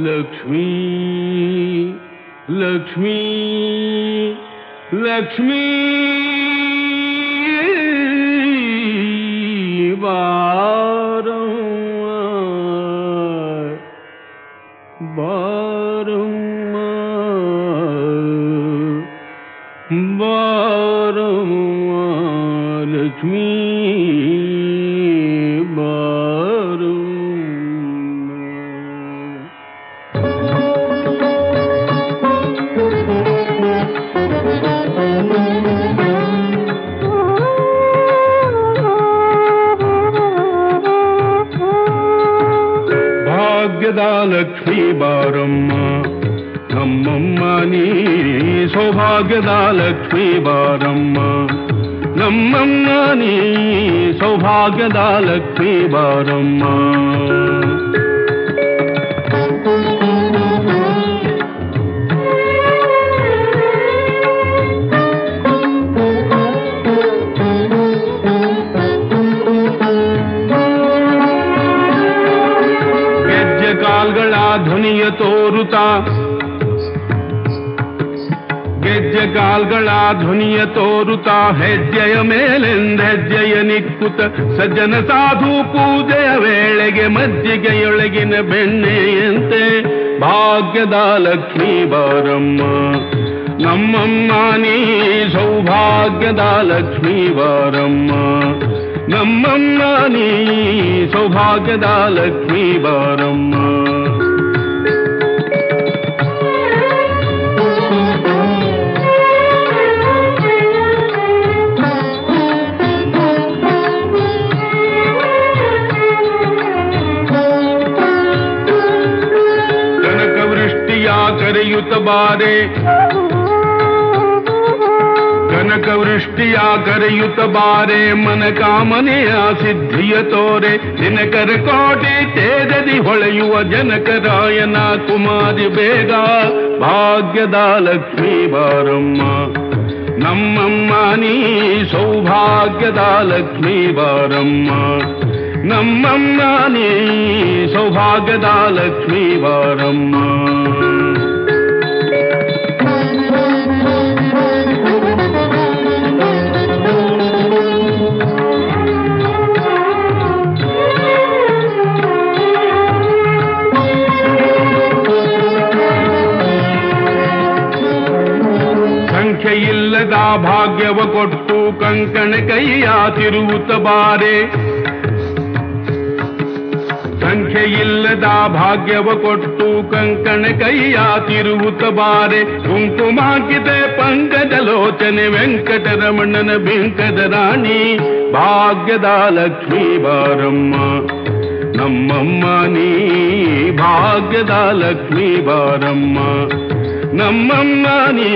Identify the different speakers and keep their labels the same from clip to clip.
Speaker 1: ಲಕ್ಷ್ಮೀ ಲಕ್ಷ್ಮೀ ಲಕ್ಷ್ಮೀ ಬಾರವ್ವ ಬಾರವ್ವ ಬಾರವ್ವ ಲಕ್ಷ್ಮೀ ಲಕ್ಷ್ಮೀ ಬಾರಮ್ಮ ನಮ್ಮಮ್ಮ ನೀ ಸೌಭಾಗ್ಯದ ಲಕ್ಷ್ಮೀ ಬಾರಮ್ಮ ನಮ್ಮಮ್ಮ ನೀ ಸೌಭಾಗ್ಯದ ಲಕ್ಷ್ಮೀ ಬಾರಮ್ಮ ಧ್ವನಿಯ ತೋರುತ್ತಾ ಗೆಜ್ಜೆ ಕಾಲ್ಗಳ ಧ್ವನಿಯ ತೋರುತ್ತಾ ಹೆಜ್ಜೆಯ ಮೇಲೆಂದೆಜ್ಜೆಯ ನಿಕ್ಕುತ್ತ ಸಜ್ಜನ ಸಾಧು ಪೂಜೆಯ ವೇಳೆಗೆ ಮಜ್ಜಿಗೆಯೊಳಗಿನ ಬೆಣ್ಣೆಯಂತೆ ಭಾಗ್ಯದ ಲಕ್ಷ್ಮೀ ಬಾರಮ್ಮ ನಮ್ಮಮ್ಮ ನೀ ಸೌಭಾಗ್ಯದ ಲಕ್ಷ್ಮೀ ಬಾರಮ್ಮ ನಮ್ಮಮ್ಮ ನೀ ಸೌಭಾಗ್ಯದ ಲಕ್ಷ್ಮೀ ಬಾರಮ್ಮ ಕರೆಯುತ್ತ ಬಾರೆ ಕನಕವೃಷ್ಟಿಯ ಕರೆಯುತ್ತ ಬಾರೆ ಮನ ಕಾಮನೆಯ ಸಿದ್ಧಿಯ ತೋರೆ ದಿನಕರ ಕೋಟೆ ತೇಜದಿ ಹೊಳೆಯುವ ಜನಕರಾಯನ ಕುಮಾರಿ ಬೇಗ ಭಾಗ್ಯದ ಲಕ್ಷ್ಮೀ ಬಾರಮ್ಮ ನಮ್ಮಮ್ಮ ನೀ ಸೌಭಾಗ್ಯದ ಲಕ್ಷ್ಮೀ ಬಾರಮ್ಮ ನಮ್ಮಮ್ಮ ನೀ ಸೌಭಾಗ್ಯದ ಲಕ್ಷ್ಮೀ ಬಾರಮ್ಮ ಸಂಖ್ಯೆಯಿಲ್ಲದ ಭಾಗ್ಯವ ಕೊಟ್ಟು ಕಂಕಣ ಕೈಯ ತಿರುವುತ್ತ ಬಾರೆ ಸಂಖ್ಯೆಯಿಲ್ಲದ ಭಾಗ್ಯವ ಕೊಟ್ಟು ಕಂಕಣ ಕೈಯ ತಿರುವುತ್ತ ಬಾರೆ ಕುಂಕುಮಾಕಿದೆ ಪಂಕಜಲೋಚನೆ ವೆಂಕಟರಮಣನ ಬಿಂಕದ ರಾಣಿ ಭಾಗ್ಯದ ಲಕ್ಷ್ಮೀ ಬಾರಮ್ಮ ನಮ್ಮಮ್ಮ ನೀ ಭಾಗ್ಯದ ಲಕ್ಷ್ಮೀ ಬಾರಮ್ಮ ನಮ್ಮಮ್ಮ ನೀ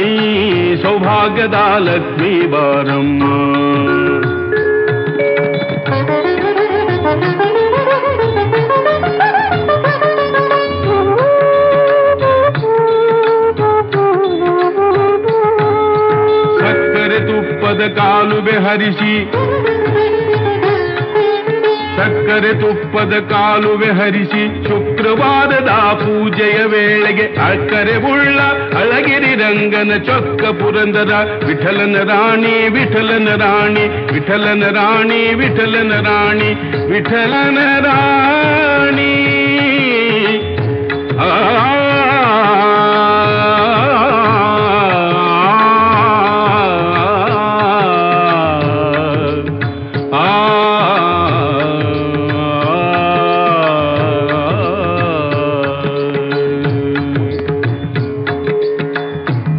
Speaker 1: ಸೌಭಾಗ್ಯದ ಲಕ್ಷ್ಮೀ ಬಾರಮ್ಮ ಸಕ್ಕರೆ ತುಪ್ಪದ ಕಾಲುವೆ ಹರಿಸಿ ಸಕ್ಕರೆ ತುಪ್ಪದ ಕಾಲುವೆ ಹರಿಸಿ ಶುಕ್ರವಾರದ ಪೂಜೆಯ ವೇಳೆಗೆ ಅಕ್ಕರೆ ಉಳ್ಳ ಅಳಗಿರಿ ರಂಗನ ಚೊಕ್ಕ ಪುರಂದರ ವಿಠಲನ ರಾಣಿ ವಿಠಲನ ರಾಣಿ ವಿಠಲನ ರಾಣಿ ವಿಠಲನ ರಾಣಿ ವಿಠಲನ ರಾಣಿ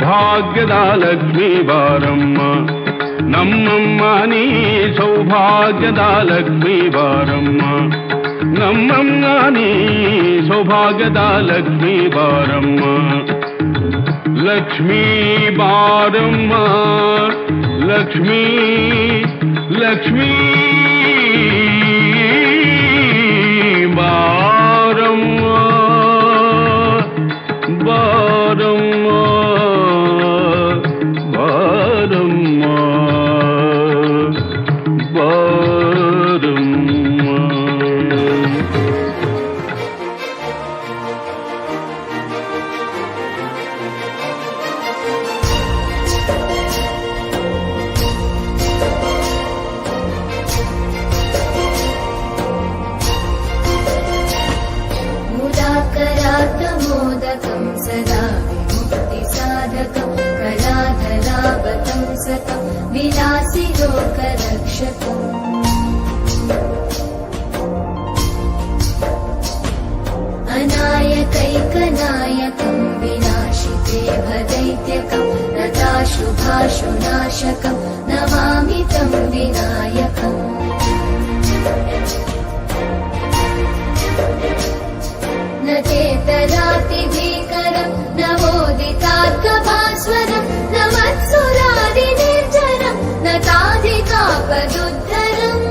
Speaker 1: ಭಾಗ್ಯದ ಲಕ್ಷ್ಮೀ ಬಾರಮ್ಮ ನಮ್ಮಮ್ಮ ನೀ ಸೌಭಾಗ್ಯದ ಲಕ್ಷ್ಮೀ ಬಾರಮ್ಮ ನಮ್ಮಮ್ಮ ನೀ ಸೌಭಾಗ್ಯದ ಲಕ್ಷ್ಮೀ ಬಾರಮ್ಮ ಲಕ್ಷ್ಮೀ ಬಾರಮ್ಮ ಲಕ್ಷ್ಮೀ ಲಕ್ಷ್ಮೀ ಬಾರಮ್ಮ ಬಾರಮ್ಮ
Speaker 2: विलासि लोकरक्षकम् अनायकैकनायकं विनाशिते भदैत्यकं नताशुभाशुनाशकं नमामि तं विनायकम् न चेतरातिभीकरं नवोदितार्कभास्वरं न वत्सुरादिनिर्जरं न ताधिकापदुद्धरम्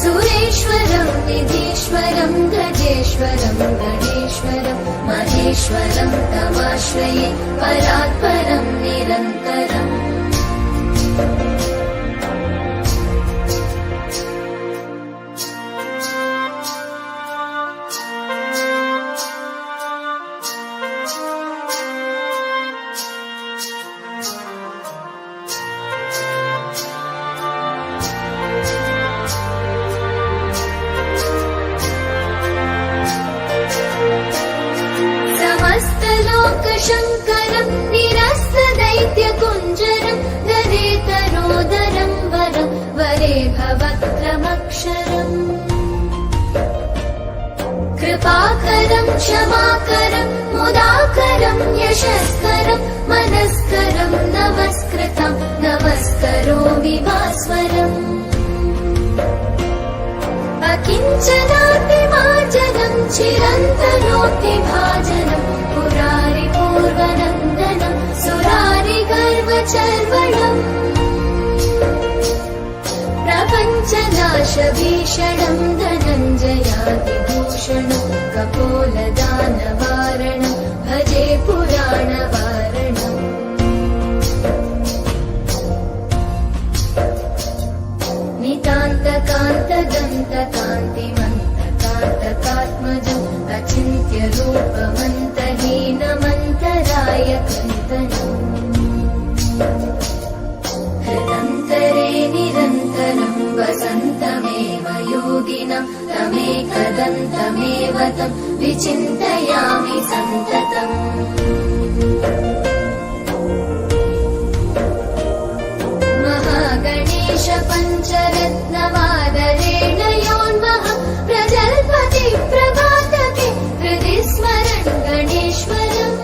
Speaker 2: सुरेश्वरं निधीश्वरं गजेश्वरं गणेश्वरं महेश्वरं तमाश्रये परात्परं निरन्तरम् शङ्करं निरस्तदैत्यकुञ्जरं दरेतरोदरं वरं वरे भवक्रमक्षरम् कृपाकरं क्षमाकरं मुदाकरं यशस्करं मनस्करं नमस्कृतं नमस्करोमि भास्वरम् अकिञ्चनातिमार्जनं चिरन्तनोऽतिभाजनं पुरारिपूर्वनन्दनं सुरारिगर्वचर्वणम् प्रपञ्चनाशभीषणं धनञ्जयादिभूषणं कपोलदानवारणं भजे पुराणवारणम् नितान्तकान्तदन्तकान्तिमन्तकान्तकात्मजम् अचिन्त्यरूपमन्तहीनमन्तरायकन्तनम् हृदन्तरे निरन्तरं वसन्तमेव योगिनं तमेकदन्तमेव तं विचिन्तयामि सन्ततम् महागणेश पञ्चरत्नमादरेण योन्मः प्रजल्पति प्रभातके हृदि स्मरन् गणेश्वरम्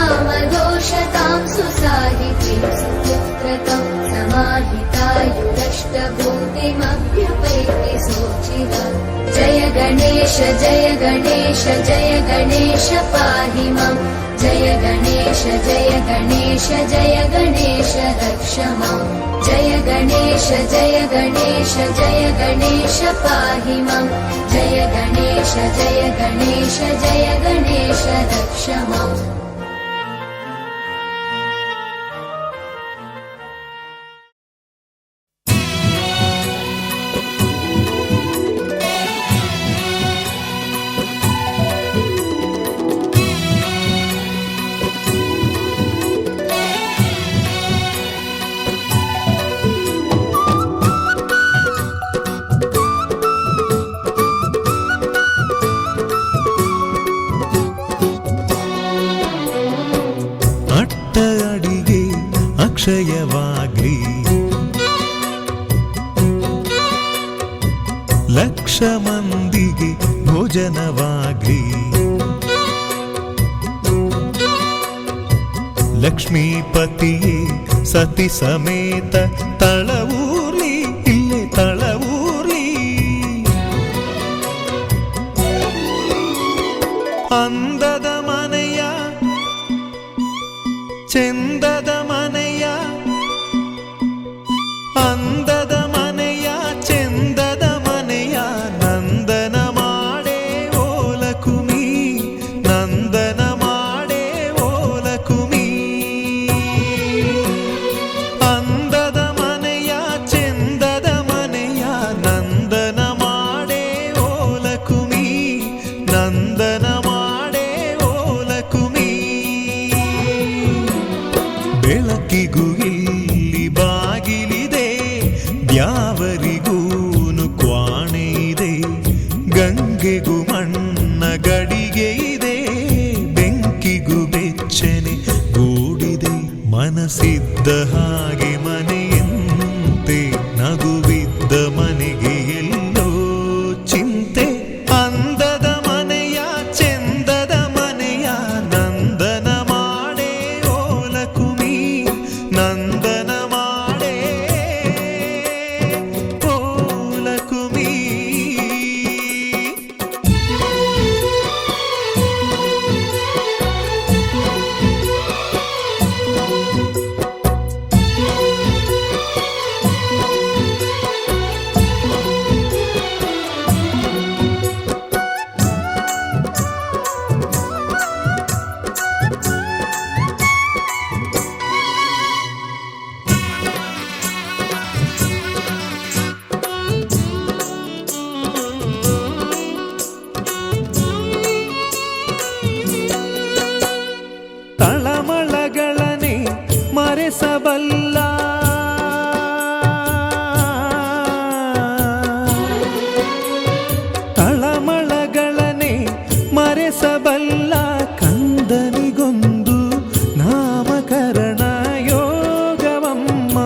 Speaker 2: अरोगितामदोषतां सुसाहितीं सुपुत्रतां समाहितायुरष्टभूतिमभ्युपैति सोचिरा जय गणेश जय गणेश जय गणेश पाहि मां जय गणेश जय गणेश जय गणेश रक्ष मां जय गणेश जय गणेश जय गणेश पाहि मां जय गणेश जय गणेश जय गणेश रक्ष माम्
Speaker 3: ಅಕ್ಷಯವಾಗ್ಲಿ ಲಕ್ಷ ಮಂದಿಗೆ ಭೋಜನವಾಗ್ಲಿ ಲಕ್ಷ್ಮೀಪತಿಯೇ ಸತಿ ಸಮೇತ ತಳವೂರ್ಲಿ ಇಲ್ಲೇ ತಳವೂರ್ಲಿ ಅಂದದ ಮನೆಯ ಚೆಂದದ ಮನೆಯ ಅಂದದ ಮನೆಯ ಚೆಂದದ ಮನೆಯ ನಂದನ ಮಾಡೇ ಓಲಕುಮಿ ನಂದನ ಮಾಡೇ ಓಲಕುಮಿ ಅಂದದ ಮನೆಯ ಚೆಂದದ ಮನೆಯ ನಂದನ ಮಾಡೇ ಓಲಕುಮಿ ನಂದನ ಮಾಡೇ ಓಲಕುಮಿ ಬೆಳಕಿಗೂ ಇಲ್ಲಿ ಬಾಗಿಲಿದೆ ದ್ಯಾವರಿಗೂನು ಕ್ವಾಣೆ ಇದೆ ಗಂಗೆ ಧಗೆಗೂ ಮಣ್ಣ ಗಡಿಗೆ ಇದೆ, ಬೆಂಕಿಗೂ ಬೆಚ್ಚನೆ ಗೂಡಿದೆ. ಮನಸ್ಸಿದ್ದ ಹಾಗೆ ಮನೆಯಂತೆ, ನಗುವಿದ್ದ ಮನೆಗೆ ಎಲ್ಲೋ ಚಿಂತೆ. ಅಂದದ ಮನೆಯ ಚೆಂದದ ಮನೆಯ ನಂದನ ಮಾಡೇ ಓಲಕುಮಿ, ನಂದನ ಮಾಡೇ ಓಲಕುಮಿ. ತಳಮಳಗಳನೆ ಮರೆಸಬಲ್ಲ ತಳಮಳಗಳನೆ ಮರೆಸಬಲ್ಲ ಕಂದನಿಗೊಂದು ನಾಮಕರಣ ಯೋಗವಮ್ಮ.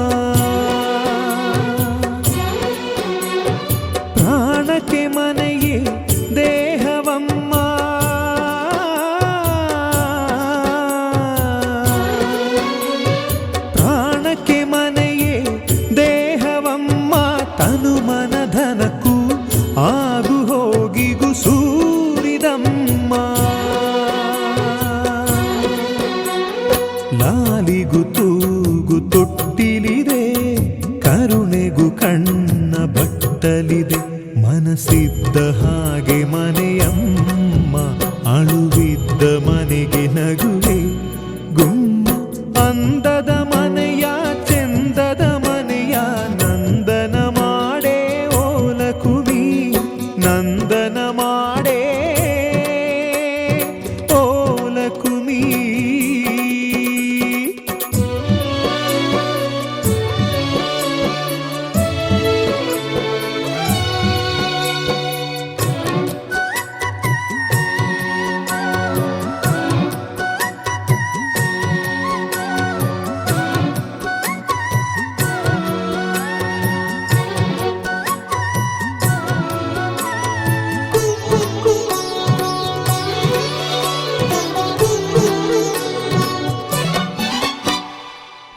Speaker 3: ಪ್ರಾಣಕ್ಕೆ ಮನೆಯೇ ದೇಹವಮ್ಮ, ಪ್ರಾಣಕ್ಕೆ ಮನೆಯೇ ದೇಹವಮ್ಮ. ತನು ಮನಧನಕ್ಕೂ ಆಗು ಹೋಗಿಗೂ ಸೂರಿದಮ್ಮ. ಲಾಲಿಗೂ ತೂಗು ತೊಟ್ಟಿಲಿದೆ, ಕರುಣೆಗೂ ಕಣ್ಣ ಬಟ್ಟಲಿದೆ. ಮನಸ್ಸಿದ್ದ ಹಾಗೆ ಮನೆಯಮ್ಮ, ಅಳುವಿದ್ದ ಮನೆಗೆ ನಗುವೆ ಗುಮ್ಮ. ಅಂದದ ಮನೆಯ ಚೆಂದದ ಮನೆಯ ನಂದನ ಮಾಡೇ ಓಲಕುಮಿ, ನಂದನ ಮಾಡೇ ಓಲಕುಮಿ.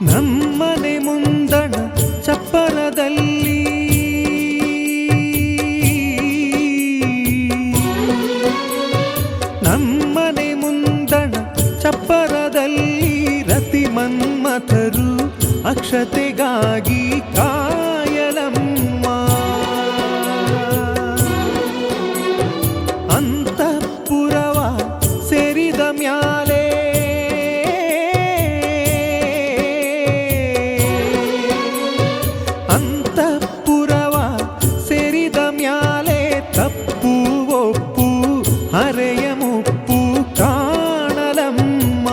Speaker 3: ನಮ್ಮನೆ ಮುಂದಣ ಚಪ್ಪರದಲ್ಲಿ ನಮ್ಮನೆ ಮುಂದಣ ಚಪ್ಪರದಲ್ಲಿ ರತಿ ಮನ್ಮಥರು ಅಕ್ಷತೆಗಾಗಿ ಕಾಯಲಮ್ಮ. ಅಂತಃಪುರವ ಸೇರಿದ ಮ್ಯಾಲೆ ಅಂತಃಪುರವ ಸೇರಿದ ಮ್ಯಾಲೆ ತಪ್ಪು ಒಪ್ಪು ಹರೆಯ ಮುಪ್ಪು ಕಾಣಲಮ್ಮ.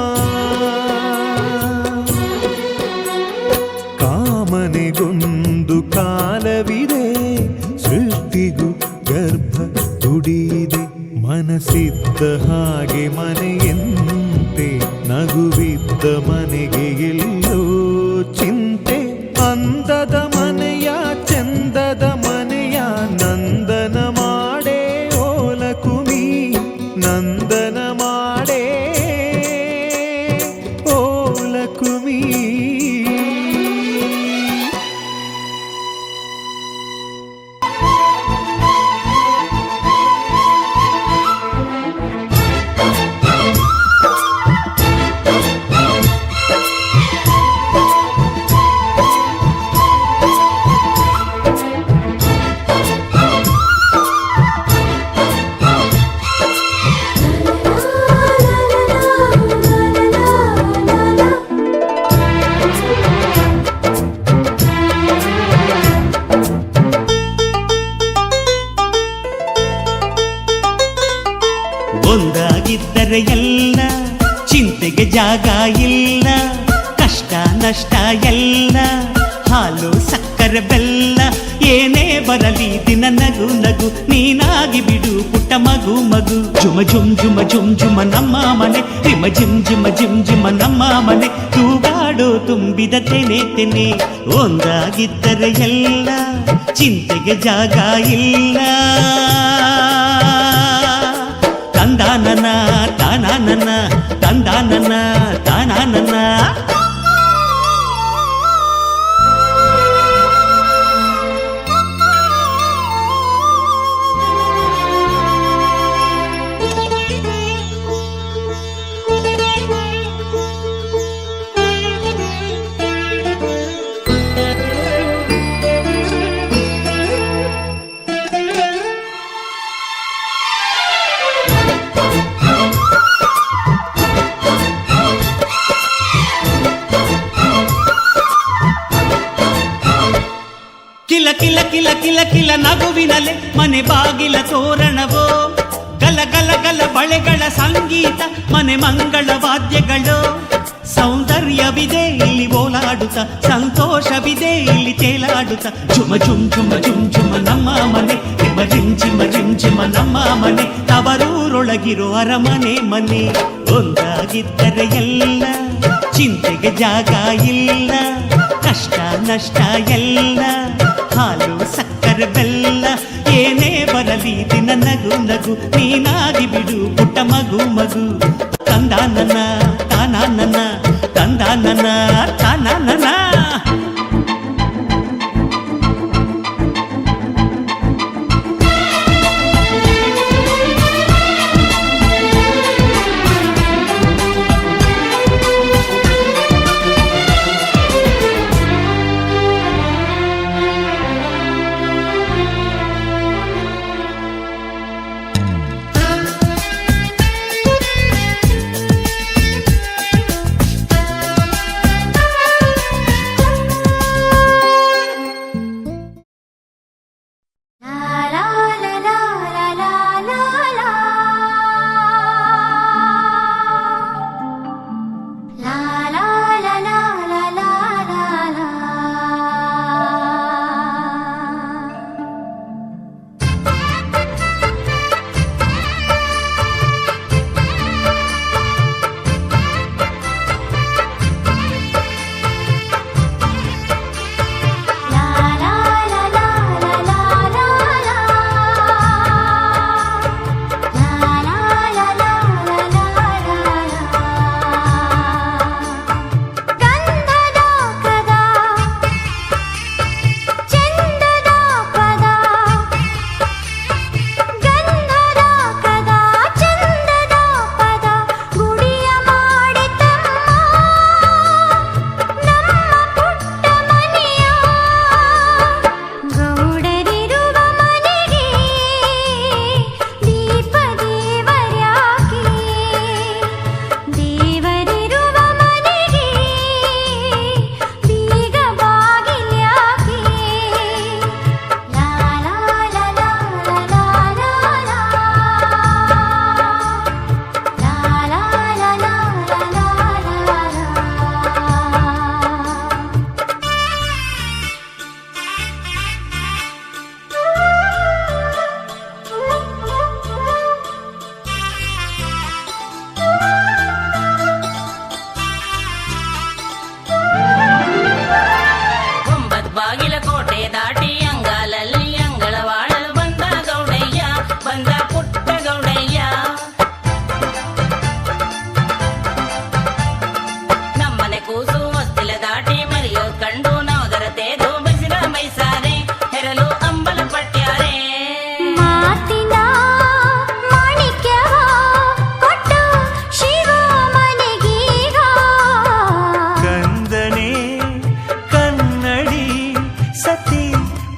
Speaker 3: ಕಾಮನೆಗೊಂದು ಕಾಲವಿದೆ, ಸೃಷ್ಟಿಗೂ ಗರ್ಭ ಗುಡಿಯಿದೆ. ಮನಸ್ಸಿದ್ದ ಹಾಗೆ ಮನೆಯಂತೆ, ನಗುವಿದ್ದ ಮನೆಗೆ ಎಲ್ಲೋ ಚಿಂತೆ. ಅಂದದ ಮನೆಯ ಚೆಂದದ ಮನೆಯ ನಂದನ ಮಾಡೇ ಓಲಕುಮಿ, ನಂದನ ಮಾಡೇ ಓಲಕುಮಿ.
Speaker 4: ಒಂದಾಗಿದ್ದರೆ ಎಲ್ಲ, ಚಿಂತೆಗೆ ಜಾಗ ಇಲ್ಲ. ಕಷ್ಟ ನಷ್ಟ ಎಲ್ಲ, ಹಾಲು ಸಕ್ಕರೆ ಸಕ್ಕರೆ ಬೆಲ್ಲ ಏನೇ ಬರಲಿ ದಿನ ನಗು ನಗು ನೀನಾಗಿ ಬಿಡು ಪುಟ್ಟ ಮಗು ಮಗು ಜುಮ ಜುಮ್ ಜುಮ ಜುಮ್ ಜುಮ ನಮ್ಮ ಮನೆ ರಿಮ ಜಿಮ್ ಜಿಮ ಜಿಮ್ ಜಿಮ ನಮ್ಮ ಮನೆ ತೂಗಾಡೋ ತುಂಬಿದ ತೆನೆ ತೆನೆ ಒಂದಾಗಿದ್ದರೆ ಎಲ್ಲ ಚಿಂತೆಗೆ ಜಾಗ ಇಲ್ಲ ತಂದಾನನ ತಾನಾನನ ತಂದಾನನ ತಾನಾನನ ಕಿಲ ಕಿಲ ಕಿಲ ಕಿಲ ಕಿಲ ನಗುವಿನಲೆ ಮನೆ ಬಾಗಿಲ ತೋರಣವೋ ಗಲ ಗಲ ಗಲ ಬಳೆಗಳ ಸಂಗೀತ ಮನೆ ಮಂಗಳ ವಾದ್ಯಗಳು ಸೌಂದರ್ಯವಿದೆ ಇಲ್ಲಿ ಓಲಾಡುತ್ತ ಸಂತೋಷವಿದೆ ಇಲ್ಲಿ ತೇಲಾಡುತ್ತ ಜುಮ ಜುಮ್ ಜುಮ ಜುಮ್ ಜುಮ ನಮ್ಮ ಮನೆ ರಿಮ ಜಿಮ್ ಜಿಮ ಜಿಮ್ ಜಿಮ ನಮ್ಮ ಮನೆ ತವರೂರೊಳಗಿರೋ ಅರಮನೆ ಮನೆ ಒಂದಾಗಿದ್ದರೆ ಎಲ್ಲ ಚಿಂತೆಗೆ ಜಾಗ ಇಲ್ಲ ಕಷ್ಟ ನಷ್ಟ ಎಲ್ಲ ಹಾಲು ಸಕ್ಕರೆ ಬೆಲ್ಲ ಏನೇ ಬರಲಿ ದಿನ ನಗು ನಗು ನೀನಾಗಿ ಬಿಡು ಪುಟ್ಟ ಮಗು ಮಗು ತಂದಾನನ ತಾನಾನನ ತಂದಾನನ ತಾನಾನನ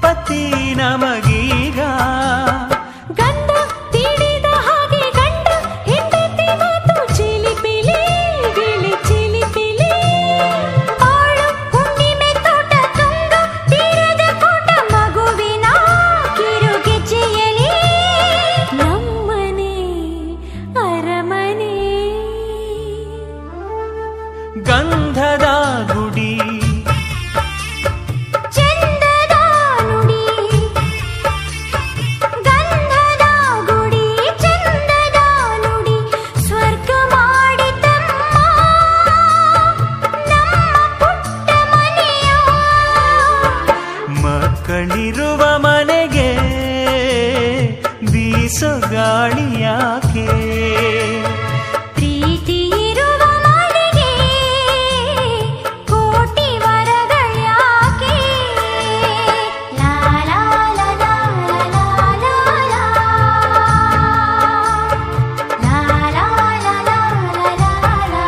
Speaker 3: ಪತಿ ನಮಗೀಗ
Speaker 2: ಗಂಧ ತೀಡಿದ ಹಾಗೆ ಗಂಡ
Speaker 3: ಯಾಕೆ
Speaker 2: ಪ್ರೀತಿ ಇರುವ ಮನೆಗೆ ಕೋಟಿ ವರಗಳ್ಯಾಕೆ ಲಾ ಲಾ ಲಾ ಲಾ ಲಾ ಲಾ ಲಾ ಲಾ ಲಾ ಲಾ ಲಾ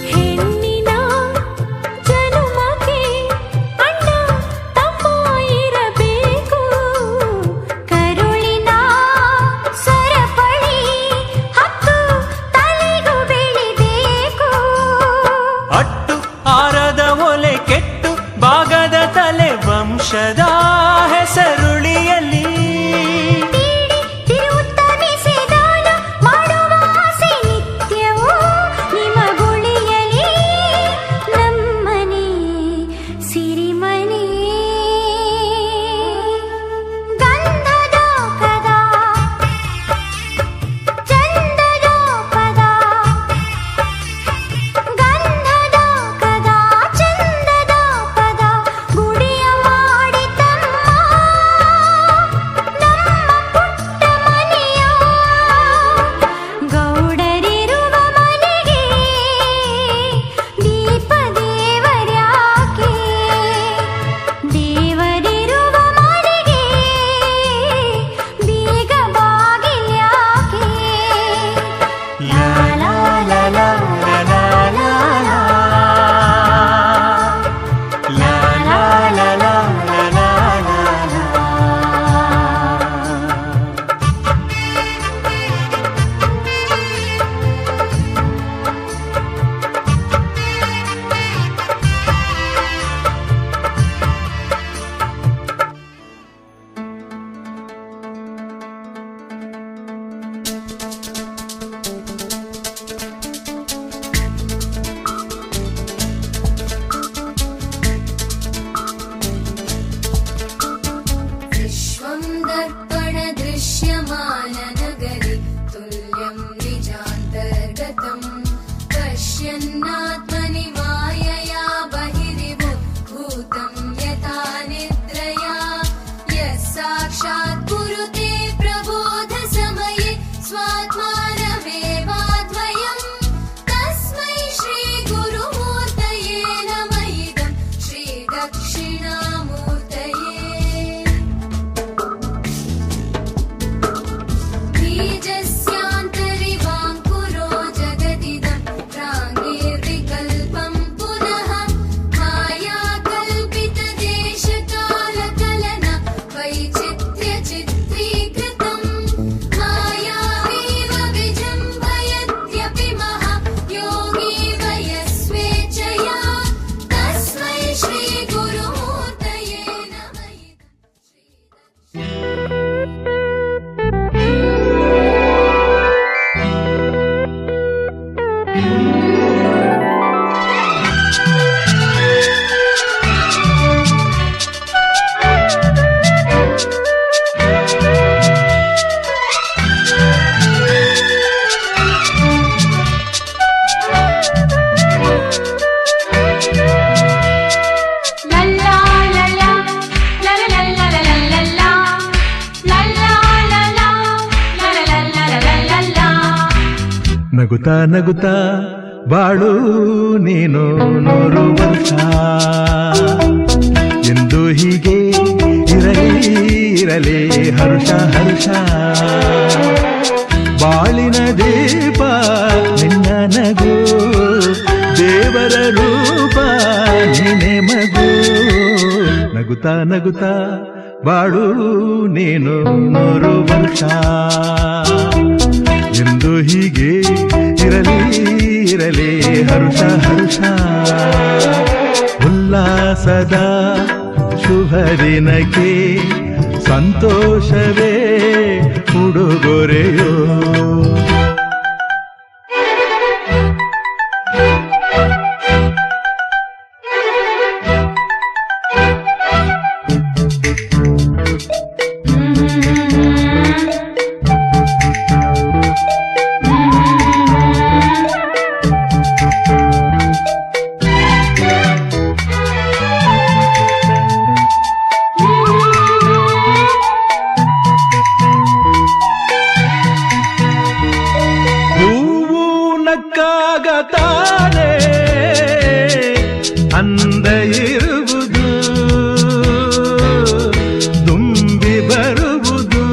Speaker 2: ಹೆಣ್ಣಿನ ಜನುಮಕ್ಕೆ ಅಣ್ಣ ತಮ್ಮ ಇರಬೇಕು ಕರುಳಿನ ಸರಪಳಿ ಹತ್ತು ತಲೆಗೂ ಬೆಳಿಬೇಕು
Speaker 3: ಅಟ್ಟು ಆರದ ಒಲೆ ಕೆಟ್ಟು ಬಾಗದ ತಲೆ ವಂಶದ ಹೆಸರುಳಿಯಲಿ
Speaker 2: ತೀಡಿ ತಿರುತ್ತನಿಸಿದಾನ ಮಾಡುವ ಆಸೆ ನಿತ್ಯವೂ ನಿಮ್ಮ ಗುಳಿಯಲಿ ನಮ್ಮನೆ ಸಿರಿಮನೆ ಗಂಧದ ಪದ ಚಂದದ ಪದ ಗಂಧದ ಕದ ಚಂದದ ಪದ ಗುಡಿಯ ಮಾಡಿ ತಮ್ಮ ನಮ್ಮ ಪುಟ್ಟ ಮನೆಯ ಗೌಡರಿರುವ ಮನೆಗೆ ದೀಪ ದೇವರ್ಯಾಕೆ ದೇವರಿರುವ ಮನೆಗೆ ಬೀಗ ಬಾಗಿಲ್ಯಾಕೆ ಲಾ ಲಾ ಲಾ ಲಾ ಲಾ ಲಾ ಲಾ ಲಾ ಲಾ ಲಾ ಲಾ ಲಾ विश्वं दर्पण दृश्यमान नगरे तुल्यं निजान्तर्गतम् पश्यन्नात्मनि मायया बहिर्भूतं यथा निद्रया यः साक्षात् कुरुते प्रबोधसमये स्वात्मानमेवाद्वयम् तस्मै श्रीगुरुमूर्तये नमः इदं श्रीदक्षिणामूर्तये बीजस्यान्तरिवाङ्कुरो जगदिदं प्राङ्गैर्विकल्पं पुनः मायाकल्पितदेशकालकलन वैचित्र्यचित्रीकृतं मायामेव विजृम्भयत्यपि महायोगी वयस्वेच्छया तस्मै श्रीगुरुमूर्तये नमः
Speaker 3: ನಗುತ್ತಾ ನಗುತ್ತಾ ಬಾಳು ನೀನು 100 ವರ್ಷ ಎಂದು ಹೀಗೆ ಇರಲಿ ಹರ್ಷ ಹರ್ಷ ಬಾಳಿನ ದೀಪ ನಿನ್ನ ನಗು ದೇವರ ರೂಪ ನೀನೆ ಮಗು ನಗುತ್ತಾ ನಗುತ್ತಾ ಬಾಳು ನೀನು 100 ವರ್ಷ ಎಂದು ಹೀಗೆ ಇರಲಿ ಹರ್ಷ ಹರ್ಷ ಉಲ್ಲಾಸದ ಶುಭ ದಿನಕ್ಕೆ ಸಂತೋಷವೇ ಉಡುಗೊರೆಯೋ. ಹೂವು ನಕ್ಕಾಗ ತಾನೇ ಅಂದ ಇರುವುದು, ತುಂಬಿ ಬರುವುದು.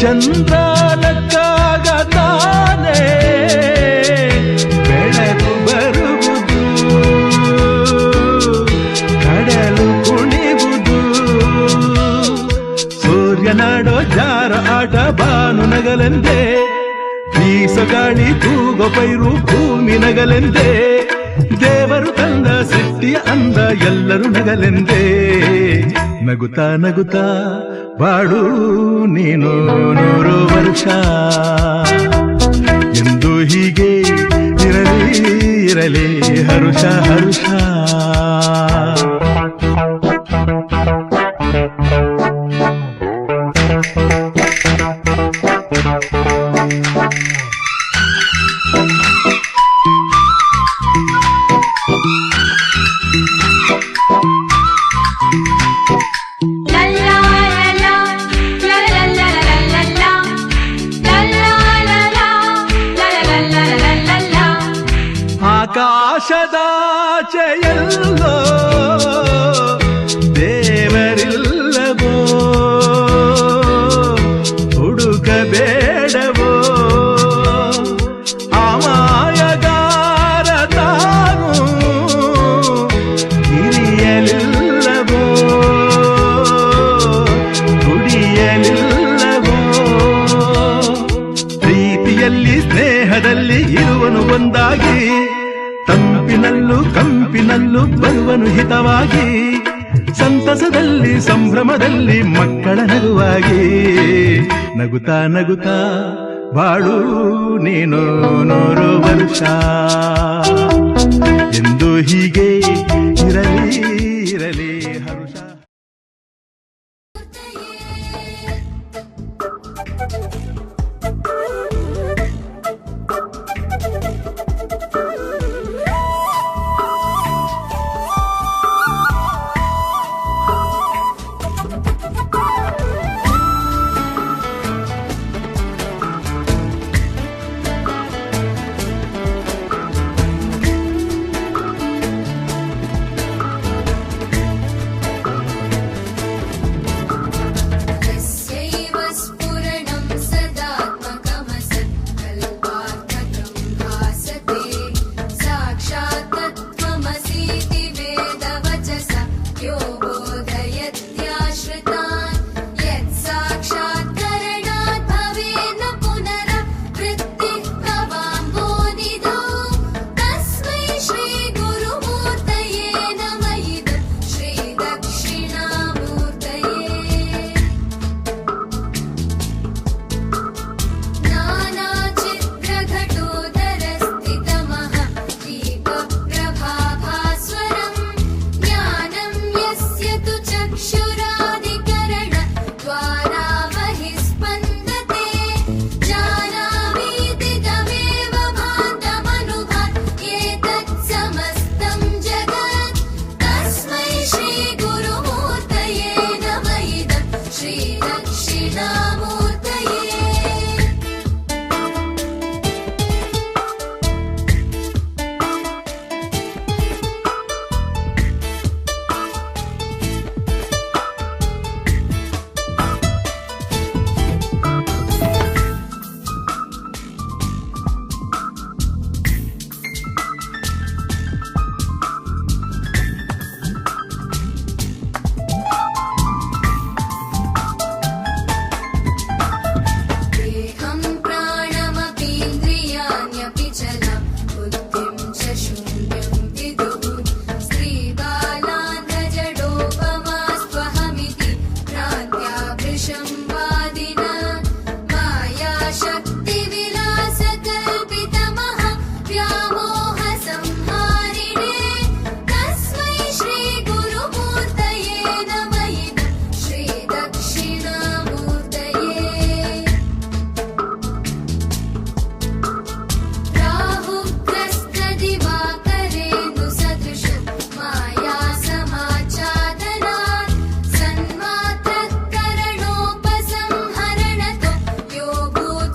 Speaker 3: ಚಂದ್ರ ನಕ್ಕಾಗ ತಾನೇ ಬೆಳಕು ಬರುವುದು, ಕಡಲು ಕುಣಿವುದು. ಸೂರ್ಯನಾಡೋ ಜಾರ ಆಟ ಬಾನು ನಗಲೆಂದೇ, ಬೀಸಗಾಳಿ ತೂಗೋ ಪೈರು ಭೂಮಿ ನಗಲೆಂದೇ. ದೇವರು ತಂದ ಸೃಷ್ಟಿಯ ಅಂದ ಎಲ್ಲರೂ ನಗಲೆಂದೇ. ನಗುತ್ತಾ ನಗುತ್ತಾ ಬಾಳು ನೀನು 100 ವರ್ಷ, ಎಂದು ಹೀಗೆ ಇರಲಿ ಇರಲಿ ಹರುಷ ಹರುಷ. ಆಕಾಶದಾಚೆಯಲ್ಲೋ ದೇವರಿಲ್ಲವೋ, ಹುಡುಕಬೇಡವೋ. ಅಮಾಯಗಾರ ತಾನು ಹಿರಿಯಲಿಲ್ಲವೋ, ದುಡಿಯಲಿಲ್ಲವೋ. ಪ್ರೀತಿಯಲ್ಲಿ ಸ್ನೇಹದಲ್ಲಿ ಇರುವನು ಒಂದಾಗಿ, ತಂಪಿನಲ್ಲೂ ಕಂಪಿನಲ್ಲೂ ಬರುವನು ಹಿತವಾಗಿ. ಸಂತಸದಲ್ಲಿ ಸಂಭ್ರಮದಲ್ಲಿ ಮಕ್ಕಳ ನಗುವಾಗಿ. ನಗುತ್ತಾ ನಗುತ್ತಾ ಬಾಳು ನೀನು 100 ವರ್ಷ, ಎಂದು ಹೀಗೆ ಇರಲಿ ಇರಲಿ ಹರುಷ.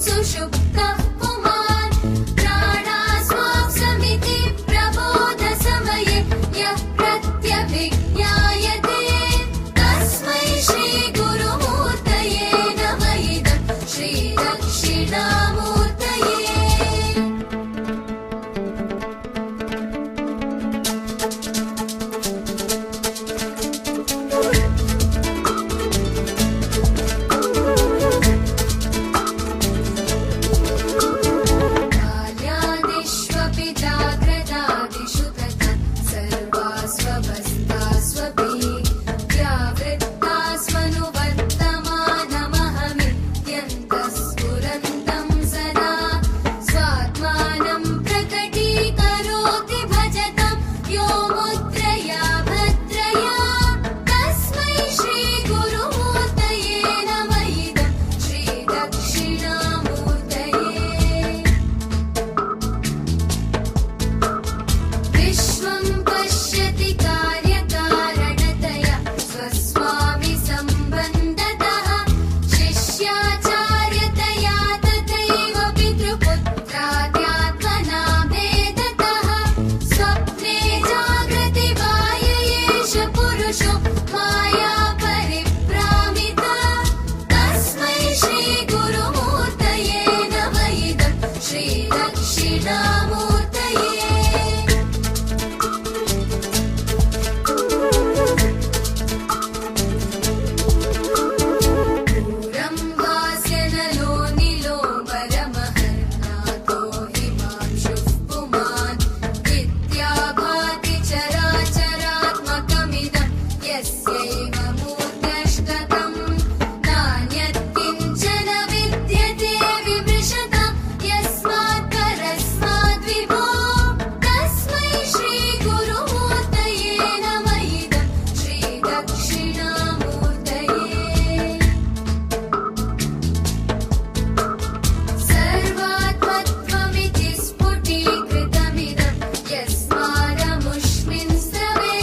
Speaker 2: सुषुप्तः पुमान् प्राणास्वाप्समिति प्रबोधसमये यः प्रत्यभिज्ञायते तस्मै श्रीगुरुमूर्तये नम इदं श्रीदक्षिणामूर्तये। बाल्यादिष्वपि जाग्रदादिषु तथा सर्वास्वभस्तास्वपि व्यावृत्तास्वनुवर्तमानमहमित्यन्तः स्फुरन्तं सदा स्वात्मानं प्रकटीकरोति भजतं यो मुद्रया भद्रया तस्मै श्रीगुरुमूर्तये नम इदं श्रीदक्षिणामूर्तये। विश्वं पश्यति कार्यकारणतया स्वस्वामि सम्बन्धतः शिष्याचार्यतया तथैव पितृपुत्राद्यात्मना भेदतः स्वप्ने जागृति वा एष पुरुषो माया परिभ्रामिता तस्मै श्रीगुरुमूर्तये नम इदं श्रीदक्षिणामूर्तये। दूरं वास्यनलो नीलोम्बरमहर्नाथो हिमांशुः पुमान् विद्याभाति चराचरात्मकमिदं यस्यैव मूर्त्यष्टकं नान्यत्किञ्चन विद्यते विमृशतं यस्मात् परस्माद्विभो तस्मै श्रीगुरुमूर्तये नम इदं श्रीदक्षिणामूर्तये। सर्वात्मत्वमिति स्फुटीकृतमिदं यस्मारमुष्मिन् स्रवे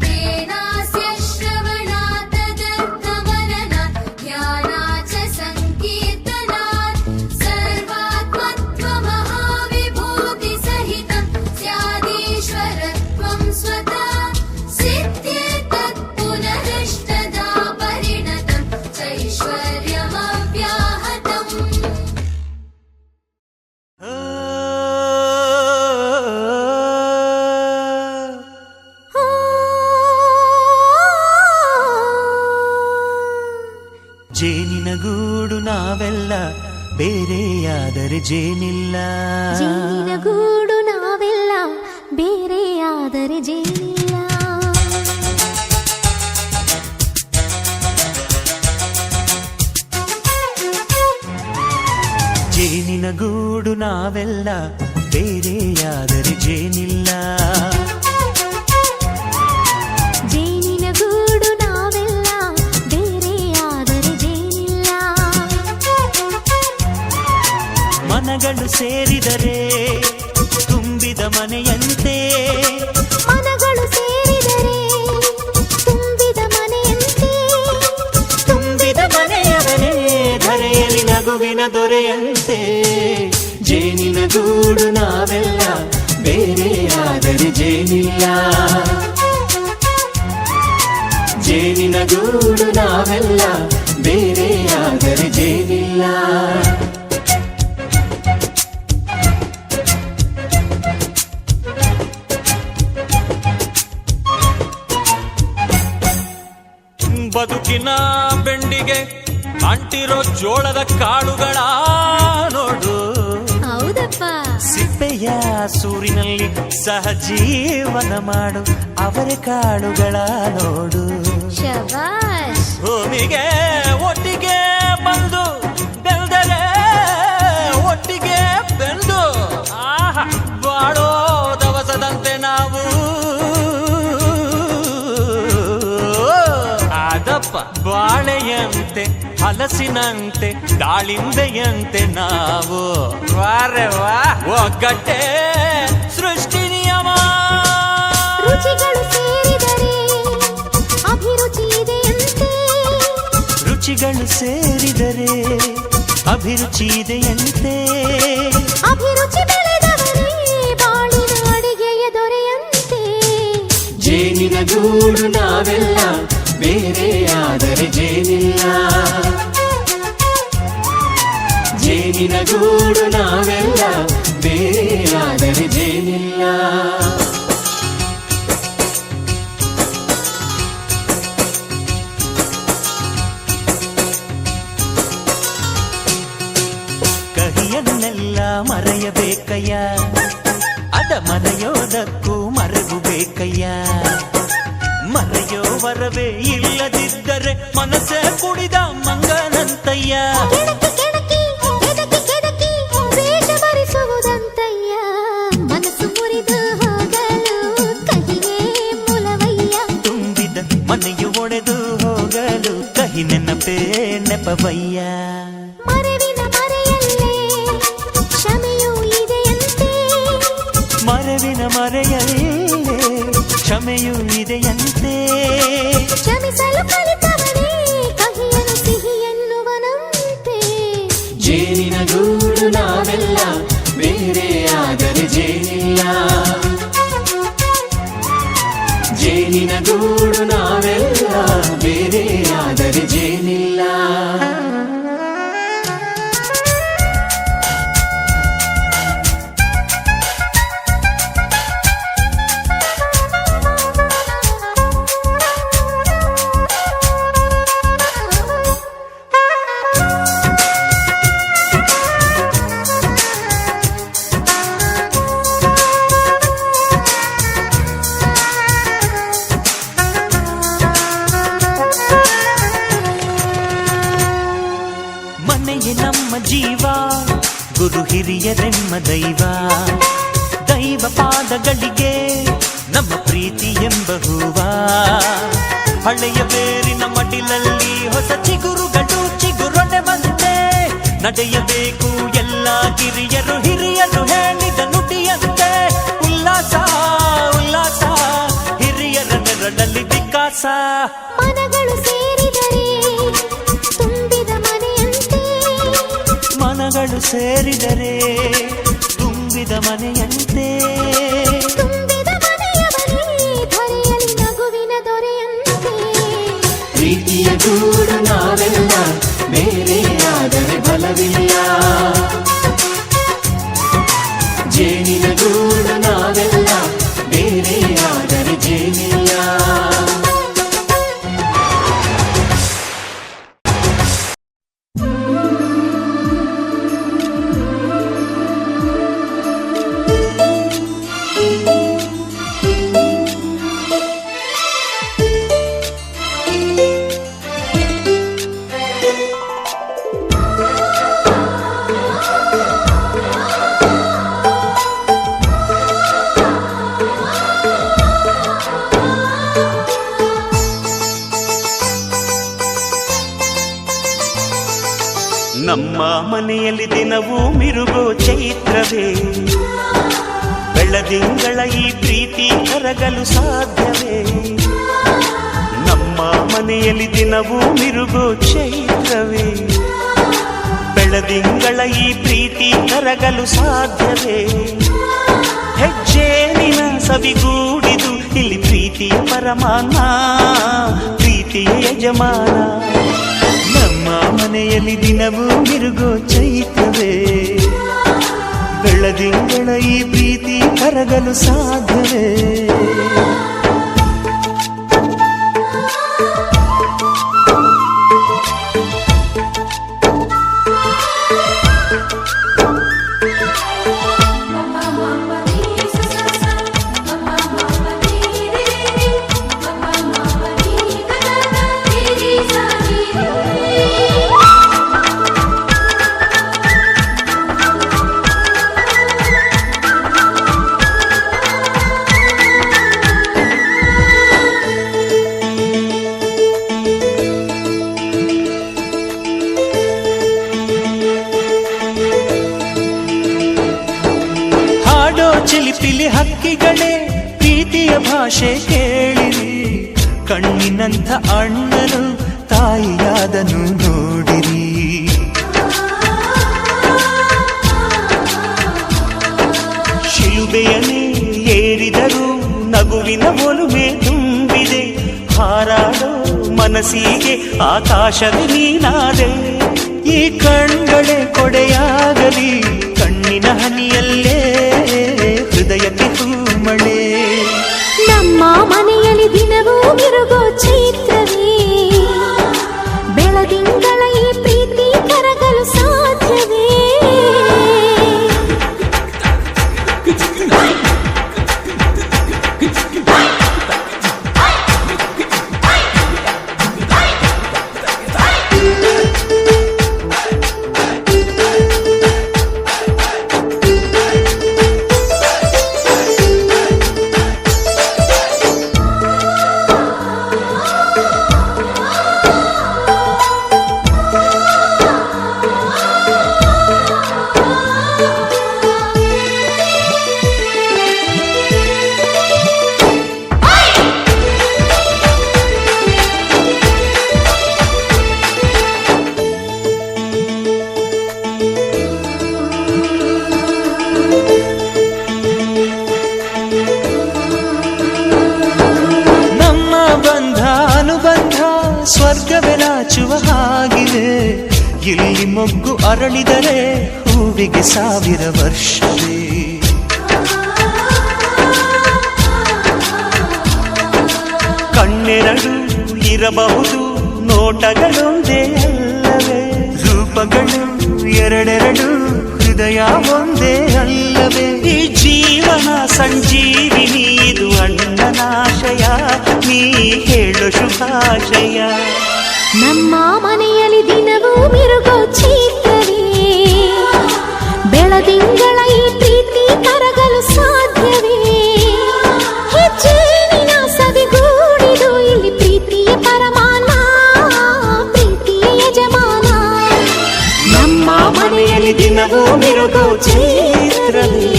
Speaker 2: तेनास्य श्रवणात् तदर्थमननात् ध्यानात् च सङ्कीर्तनात् सर्वात्मत्वमहाविभूतिसहितं स्यादीश्वरत्वं स्वतः सिद्ध्येतत् पुनरिष्टदा परिणतं चैश्वर्यमव्याहतम्।
Speaker 4: ಜೇನಿನ ಗೂಡು ನಾವೆಲ್ಲ ಬೇರೆಯಾದರೆ ಜೇನಿಲ್ಲ.
Speaker 5: ಜೇನಿನ ಗೂಡು ನಾವೆಲ್ಲ ಬೇರೆಯಾದರೆ ಜೇನಿಲ್ಲ.
Speaker 4: ಜೇನಿನ ಗೂಡು ನಾವೆಲ್ಲ ಬೇರೆಯಾದರೆ ಜೇನಿಲ್ಲ.
Speaker 5: ಜೇನಿನ ಗೂಡು ನಾವೆಲ್ಲ ಬೇರೆಯಾದರೆ ಜೇನಿಲ್ಲ.
Speaker 4: ಮನಗಳು ಸೇರಿದರೆ ತುಂಬಿದ ಮನೆಯಂತೆ.
Speaker 5: ಮನಗಳು ಸೇರಿದರೆ ತುಂಬಿದ ಮನೆಯಂತೆ.
Speaker 4: ತುಂಬಿದ ಮನೆಯವನೇ ಧರೆಯಲ್ಲಿ ನಗುವಿನ ದೊರೆಯಂತೆ. ಜೇನಿನ ಗೂಡು ನಾವೆಲ್ಲ ಬೇರೆಯಾದರೆ ಜೇನಿಲ್ಲ. ಜೇನಿನ ಗೂಡು ನಾವೆಲ್ಲ ಬೇರೆಯಾದರೆ ಜೇನಿಲ್ಲ. ಬದುಕಿನ ಬೆಂಡಿಗೆ ಅಂಟಿರೋ ಜೋಳದ ಕಾಳುಗಳ ನೋಡು.
Speaker 5: ಹೌದಪ್ಪ.
Speaker 4: ಸಿಪ್ಪೆಯ ಸೂರಿನಲ್ಲಿ ಸಹಜೀವನ ಮಾಡು ಅವರೆ ಕಾಳುಗಳ ನೋಡು.
Speaker 5: ಶಬಾಷ್.
Speaker 4: ಭೂಮಿಗೆ ಒಟ್ಟಿಗೆ ಬಂದು ಬೆಳೆದರೆ ಒಟ್ಟಿಗೆ ಬೆಂದು ಆಹಾ ಬಾಳೋ ದವಸದಂತೆ ನಾವು. ಅದಪ್ಪ ಬಾಳೆಯಂತೆ ಹಲಸಿನಂತೆ ದಾಳಿಂಬೆಯಂತೆ ನಾವು. ವಾರೆ ವಾ ಒಗ್ಗಟ್ಟೆ ಸೃಷ್ಟಿ ನಿಯಮ.
Speaker 5: ರುಚಿಗಳು ಸೇರಿದರೆ ಅಭಿರುಚಿ ಇದೆಯಂತೆ.
Speaker 4: ರುಚಿಗಳು ಸೇರಿದರೆ ಅಭಿರುಚಿ ಇದೆಯಂತೆ.
Speaker 5: ಅಭಿರುಚಿ ಬೆಳೆದವರೇ ಬಾಳಿನ ಅಡಿಗೆಯ ದೊರೆಯಂತೆ.
Speaker 6: ಜೇನಿನ ಗೂಡು ನಾವೆಲ್ಲ ಬೇರೆ ಆದರೆ ಜೇನಿಲ್ಲ. ಜೇನಿನ ಗೂಡು ನಾವೆಲ್ಲ ಬೇರೆ ಆದರೆ ಜೇನಿಲ್ಲ.
Speaker 4: ಕಹಿಯನ್ನೆಲ್ಲ ಮರೆಯಬೇಕಯ್ಯ, ಅದ ಮರೆಯೋದಕ್ಕೂ ಮರೆವು ಬೇಕಯ್ಯ. ಮರೆಯೋ ವರವೇ ಇಲ್ಲದಿದ್ದರೆ ಮನಸ್ಸೇ ಕುಡಿದ ಮಂಗನಂತಯ್ಯ.
Speaker 5: ಕೆಣಕಿ ಕೆಣಕಿ ಕೆದಕಿ ಕೆದಕಿ ವೇಷ ಭರಿಸುವುದಂತಯ್ಯ. ಮನಸ್ಸು ಮುರಿದು ಹೋಗಲು ಕಹಿಯೇ ಮೂಲವಯ್ಯ.
Speaker 4: ತುಂಬಿದ ಮನೆಯು ಒಡೆದು ಹೋಗಲು ಕಹಿ ನೆನಪೇ ನೆಪವಯ್ಯ.
Speaker 5: ಮರೆವಿನ ಮರೆಯಲ್ಲೇ ಕ್ಷಮೆಯೂ ಇದೆಯಂತೆ.
Speaker 4: ಮರೆವಿನ ಮರೆಯಲ್ಲೇ ಕ್ಷಮೆಯೂ ಇದೆಯಂತೆ.
Speaker 5: ಕ್ಷಮಿಸಲು ಕಲಿತವನೇ ಕಹಿಯನು ಸಿಹಿ ಎನ್ನುವನಂತೆ.
Speaker 6: ಜೇನಿನ ಗೂಡು ನಾವೆಲ್ಲ ಬೇರೆ ಆದರೆ ಜೇನಿಲ್ಲ. ಜೇನಿನ ಗೂಡು ನಾವೆಲ್ಲ ಬೇರೆ ಆದರೆ ಜೇನಿಲ್ಲ.
Speaker 4: ಮನೆಯೇ ನಮ್ಮ ಜೀವ, ಗುರು ಹಿರಿಯರೆಮ್ಮ ದೈವ. ದೈವ ಪಾದಗಳಿಗೆ ನಮ್ಮ ಪ್ರೀತಿ ಎಂಬ ಹೂವ. ಹಳೆಯ ಬೇರಿನ ಮಡಿಲಲ್ಲಿ ಹೊಸ ಚಿಗುರುಗಳು ಚಿಗುರೊಡೆವಂತೆ. ನಡೆಯಬೇಕು ಎಲ್ಲ ಕಿರಿಯರು ಹಿರಿಯರು ಹೇಳಿದ ನುಡಿಯಂತೆ. ಉಲ್ಲಾಸ ಉಲ್ಲಾಸ ಹಿರಿಯರ ನೆರಳಲ್ಲಿ ವಿಕಾಸ.
Speaker 5: ಮನಗಳು ಸೇರಿದರೆ ತುಂಬಿದ ಮನೆಯಂತೆ.
Speaker 4: ಮನಗಳು ಸೇರಿದರೆ ತುಂಬಿದ ಮನೆಯಂತೆ.
Speaker 5: ತುಂಬಿದ ಮನೆಯವನೇ ಧರೆಯಲ್ಲಿ ನಗುವಿನ ದೊರೆಯಂತೆ.
Speaker 6: ಪ್ರೀತಿಯ ಗೂಡು ನಾವೆಲ್ಲ ಬೇರೆ ಆದರೆ ಬಲವಿಲ್ಲ. ಜೇನಿನ ಗೂಡು ನಾವೆಲ್ಲ ಬೇರೆ ಆದರೆ ಜೇನಿಲ್ಲ.
Speaker 4: ನಮ್ಮ ಮನೆಯಲ್ಲಿ ದಿನವೂ ಮಿರುಗೋ ಚೈತ್ರವೇ. ಬೆಳದಿಂಗಳ ಈ ಪ್ರೀತಿ ಕರಗಲು ಸಾಧ್ಯವೇ? ನಮ್ಮ ಮನೆಯಲ್ಲಿ ದಿನವೂ ಮಿರುಗೋ ಚೈತ್ರವೇ. ಬೆಳದಿಂಗಳ ಈ ಪ್ರೀತಿ ಕರಗಲು ಸಾಧ್ಯವೇ? ಹೆಜ್ಜೇನಿನ ಸವಿಗೂಡಿದು ಇಲ್ಲಿ ಪ್ರೀತಿಯ ಪರಮಾನ, ಪ್ರೀತಿಯ ಯಜಮಾನ. ನಮ್ಮ ಮನೆಯಲ್ಲಿ ದಿನವೂ ಮಿರುಗೋ ಚೈತ್ರವೇ. ಬೆಳದಿಂಗಳ ಈ ಪ್ರೀತಿ ಕರಗಲು ಸಾಧ್ಯವೇ? ಚಿಲಿಪಿಲಿ ಹಕ್ಕಿಗಳೇ ಪ್ರೀತಿಯ ಭಾಷೆ ಕೇಳಿರಿ. ಕಣ್ಣಿನಂಥ ಅಣ್ಣನು ತಾಯಿಯಾದನು ನೋಡಿರಿ.
Speaker 7: ಗೊಂಬೆಯನೇ ಏರಿದರೂ ನಗುವಿನ ಒಲುಮೆ ತುಂಬಿದೆ. ಹಾರಾಡೋ ಮನಸ್ಸಿಗೆ ಆಕಾಶವೇ ನೀನಾದೆ. ಈ ಕಣ್ಗಳೇ ಕೊಡೆಯಾಗಲಿ, ಕಣ್ಣಿನ ಹನಿಯಲ್ಲೇ ಹೃದಯಕ್ಕೆ ತೂಮಳೆ.
Speaker 5: ನಮ್ಮ ಮನೆಯಲ್ಲಿ ದಿನವೂ ಮಿರುಗೋ ಚೈತ್ರವೇ, ಬೆಳದಿಂಗಳ ಈ ಪ್ರೀತಿ ಕರಗಲು ಸಾಧ್ಯವೇ?
Speaker 7: ಸ್ವರ್ಗವೇ ನಾಚುವ ಹಾಗಿದೆ. ಇಲ್ಲಿ ಮೊಗ್ಗು ಅರಳಿದರೆ ಹೂವಿಗೆ 1000 ವರ್ಷವೇ. ಕಣ್ಣೆರಡು ಇರಬಹುದು, ನೋಟಗಳೊಂದೇ ಅಲ್ಲವೇ? ರೂಪಗಳು ಎರಡೆರಡು, ಹೃದಯ ಒಂದೇ ಅಲ್ಲವೇ? ಈ ಜೀವನ ಸಂಜೀವಿನಿ, ಇದು ಅಣ್ಣನಾಶಯ, ನೀ ಹೇಳು ಶುಭಾಶಯ.
Speaker 5: ನಮ್ಮ ಮನೆಯಲ್ಲಿ ದಿನವೂ ಮಿರುಗೋ ಚೈತ್ರವೇ, ಬೆಳದಿಂಗಳ ಈ ಪ್ರೀತಿ ಕರಗಲು ಸಾಧ್ಯವೇ? ಹೆಜ್ಜೇನಿನ ಸವಿಗೂಡಿದು ಇಲ್ಲಿ ಪ್ರೀತಿಯ ಪರಮಾನ, ಪ್ರೀತಿಯ ಯಜಮಾನ.
Speaker 7: ನಮ್ಮ ಮನೆಯಲ್ಲಿ ದಿನವೂ ಮಿರುಗೋ ಚೈತ್ರವೇ,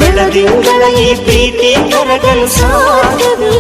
Speaker 7: ಬೆಳದಿಂಗಳ ಈ ಪ್ರೀತಿ ಕರಗಲು ಸಾಧ್ಯವೇ?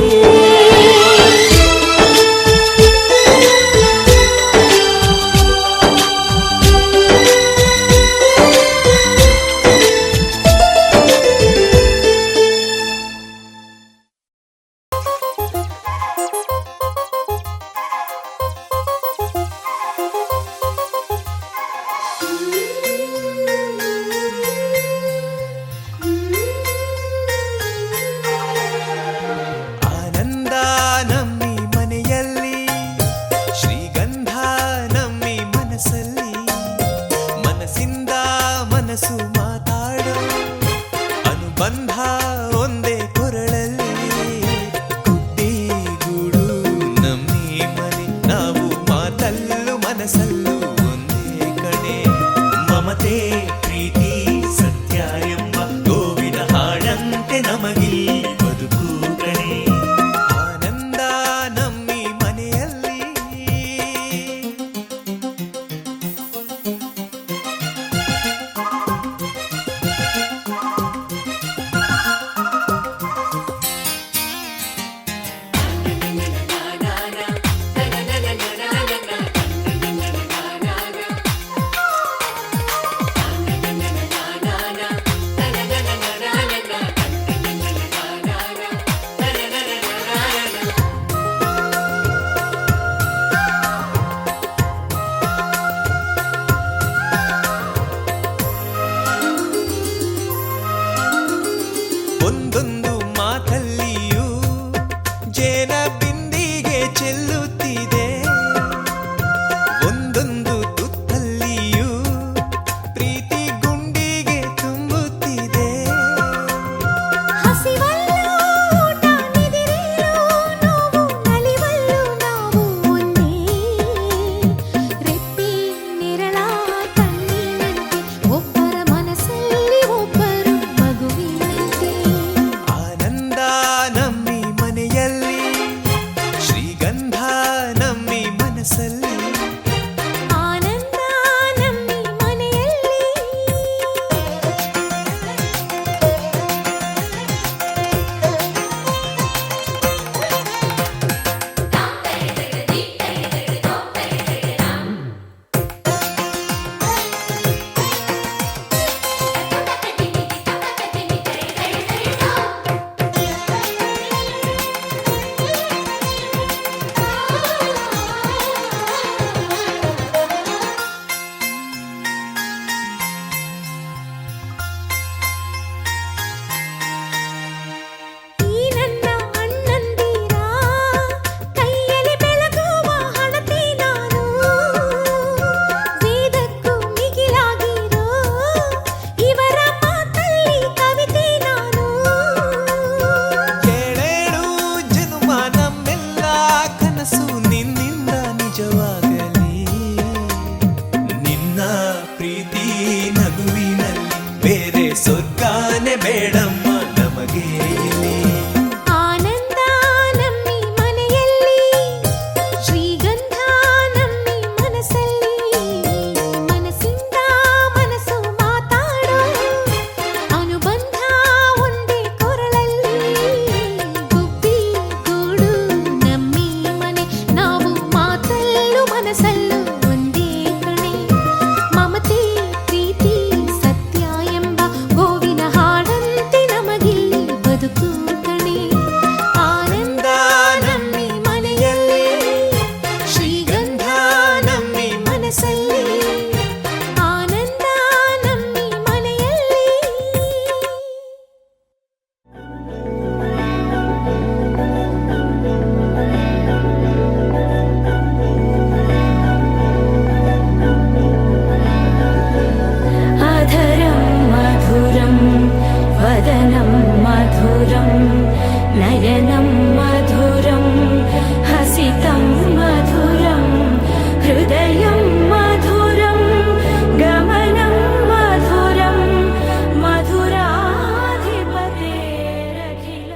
Speaker 8: ಬೇಡವೇ